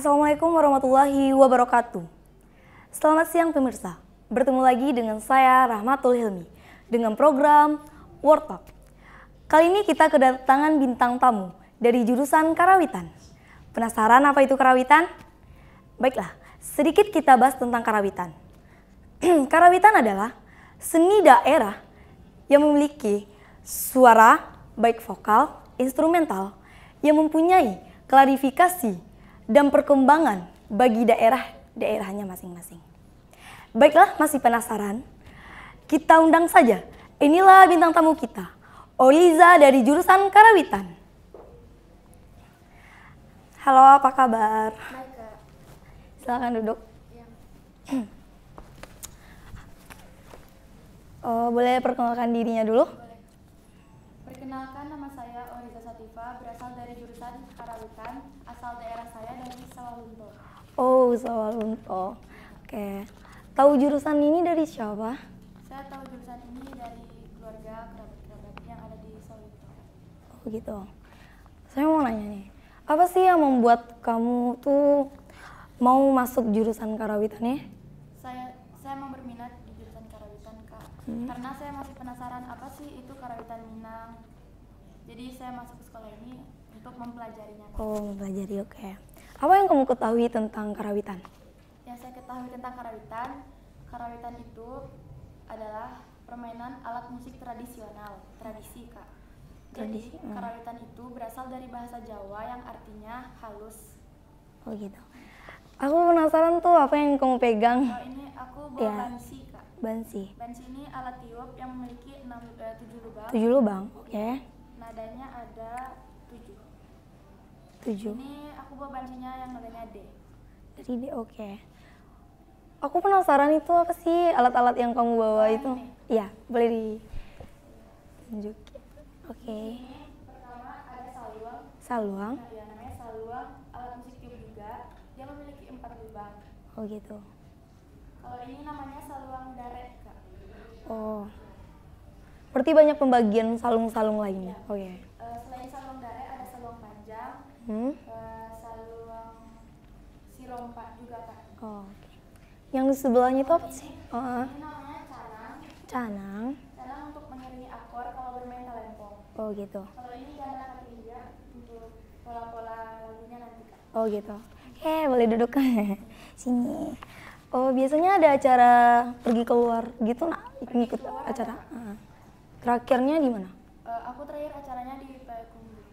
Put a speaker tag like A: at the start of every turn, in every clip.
A: Assalamualaikum warahmatullahi wabarakatuh. Selamat siang pemirsa. Bertemu lagi dengan saya Rahmatul Hilmi dengan program World Talk. Kali ini kita kedatangan bintang tamu dari jurusan Karawitan. Penasaran apa itu Karawitan? Baiklah, sedikit kita bahas tentang Karawitan. Karawitan adalah seni daerah yang memiliki suara baik vokal, instrumental yang mempunyai klarifikasi dan perkembangan bagi daerahnya masing-masing. Baiklah, masih penasaran? Kita undang saja. Inilah bintang tamu kita, Oliza dari jurusan Karawitan. Halo, apa kabar?
B: Baik, Kak.
A: Silakan duduk.
B: Ya.
A: Boleh perkenalkan dirinya dulu?
B: Boleh. Perkenalkan, nama saya Oliza Sativa, berasal dari jurusan Karawitan, asal daerah saya dari Sawalunto.
A: Oh, Sawalunto. Oke. Tahu jurusan ini dari siapa?
B: Saya tahu jurusan ini dari keluarga kerabat-kerabat yang ada di Sawalunto.
A: Oh gitu. Saya mau nanya nih, apa sih yang membuat kamu tuh mau masuk jurusan Karawitan ya?
B: Saya mau berminat di jurusan Karawitan, Kak. Karena saya masih penasaran apa sih itu Karawitan Minang. Jadi saya masuk ke sekolah ini untuk mempelajarinya, Kak.
A: Oh, mempelajari, oke. Apa yang kamu ketahui tentang Karawitan?
B: Yang saya ketahui tentang Karawitan itu adalah permainan alat musik tradisional, tradisi, Kak. Jadi
A: Tradisi,
B: Karawitan itu berasal dari bahasa Jawa yang artinya halus.
A: Oh gitu. Aku penasaran tuh apa yang kamu pegang?
B: Kalau ini aku bawa
A: Ya.
B: bansi, Kak.
A: Bansi.
B: Bansi ini alat tiup yang memiliki 7 lubang.
A: 7 lubang, oke.
B: Nadanya ada 7.
A: 7.
B: Ini aku bawa bansinya yang nadanya D.
A: Jadi dia oke. Aku penasaran itu apa sih alat-alat yang kamu bawa itu?
B: ini.
A: Iya, boleh ditunjukin. Oke.
B: Ini pertama ada saluang.
A: Saluang.
B: Nah, ya, namanya saluang, alat musik tiup juga. Dia memiliki 4 lubang.
A: Oh gitu.
B: Kalau ini namanya saluang daret, Kak.
A: Oh. Berarti banyak pembagian salung-salung lainnya. Oke.
B: Selain saluang daret ada saluang panjang, saluang sirompa juga, Kak.
A: Oh, oke. Yang di sebelahnya itu apa sih?
B: Ini namanya canang.
A: Canang.
B: Canang untuk mengiringi akor kalau bermain talempong.
A: Oh gitu.
B: Kalau ini ganda ketiga untuk pola-pola lagunya nanti, Kak.
A: Oh gitu. Oke, boleh duduk. Sini. Oh, biasanya ada acara pergi keluar gitu nak? Ikut acara. Terakhirnya di mana?
B: Aku terakhir acaranya di Payakumbuh.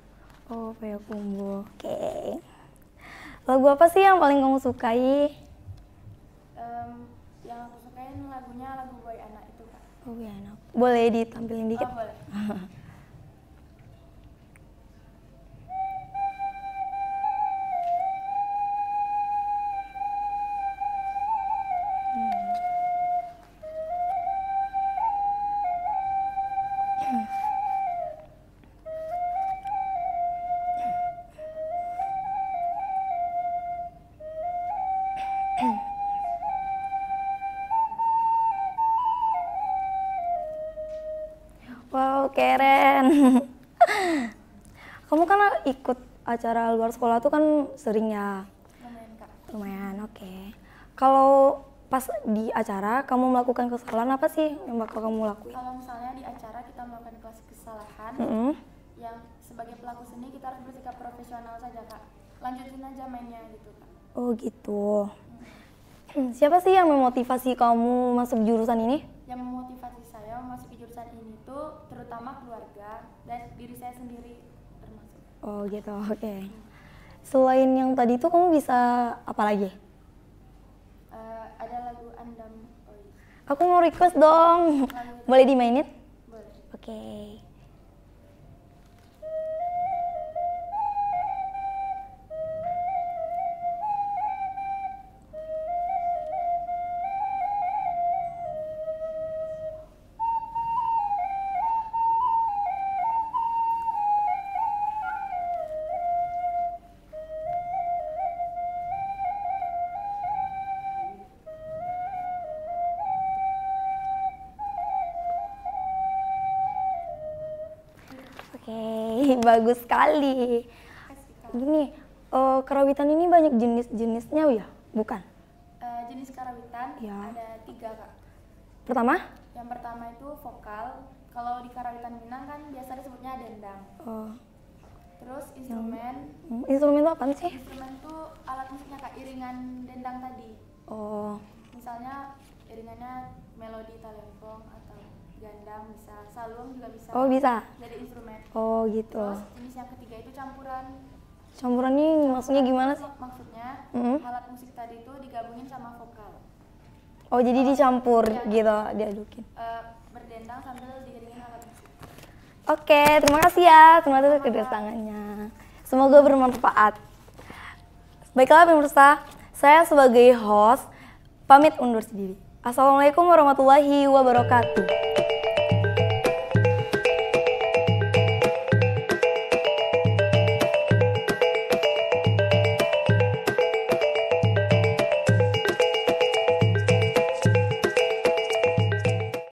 A: Oh, Payakumbuh. Oke. Lagu apa sih yang paling kamu sukai?
B: Yang aku sukain lagunya lagu Boy Anak itu, Kak.
A: Oh, ya enak. Boleh ditampilin dikit?
B: Oh, boleh.
A: Wow, keren. Kamu kan ikut acara luar sekolah tuh kan sering ya?
B: Lumayan, Kak.
A: Lumayan, oke. Kalau pas di acara kamu melakukan kesalahan apa sih yang bakal kamu lakuin?
B: Kalau misalnya di acara kita melakukan kesalahan, yang sebagai pelaku seni kita harus bersikap profesional saja, Kak. Lanjutin aja mainnya gitu, Kak.
A: Oh gitu. Siapa sih yang memotivasi kamu masuk jurusan ini?
B: Yang memotivasi saya memasuki jurusan ini tuh terutama keluarga dan diri saya sendiri termasuk.
A: Oh gitu, oke. Selain yang tadi tuh kamu bisa apa lagi?
B: Ada lagu Andam Oi.
A: Aku mau request dong. Boleh dimainin?
B: Boleh.
A: Oke. Oke, bagus sekali.
B: Kasih, Kak.
A: Gini, Karawitan ini banyak jenis-jenisnya ya? Bukan?
B: Jenis karawitan
A: Ya.
B: ada 3 Kak.
A: Pertama?
B: Yang pertama itu vokal. Kalau di karawitan Minang kan biasa disebutnya dendang. Terus instrumen.
A: Instrumen itu apa sih?
B: Instrumen itu alat musiknya Kak, iringan dendang tadi. Misalnya iringannya melodi talempong atau gandang bisa, saluang juga bisa.
A: Oh, bisa.
B: Jadi instrumen.
A: Oh, gitu.
B: Terus jenis yang ketiga itu campuran.
A: Campuran ini maksudnya gimana sih?
B: Maksudnya alat musik tadi itu digabungin sama vokal.
A: Oh, jadi dicampur
B: Ya,
A: gitu, diadukin.
B: Berdendang sambil diiringin alat musik.
A: Oke, terima kasih ya. Terima kasih kedatangannya. Semoga bermanfaat. Baiklah pemirsa, saya sebagai host pamit undur diri. Assalamualaikum warahmatullahi wabarakatuh.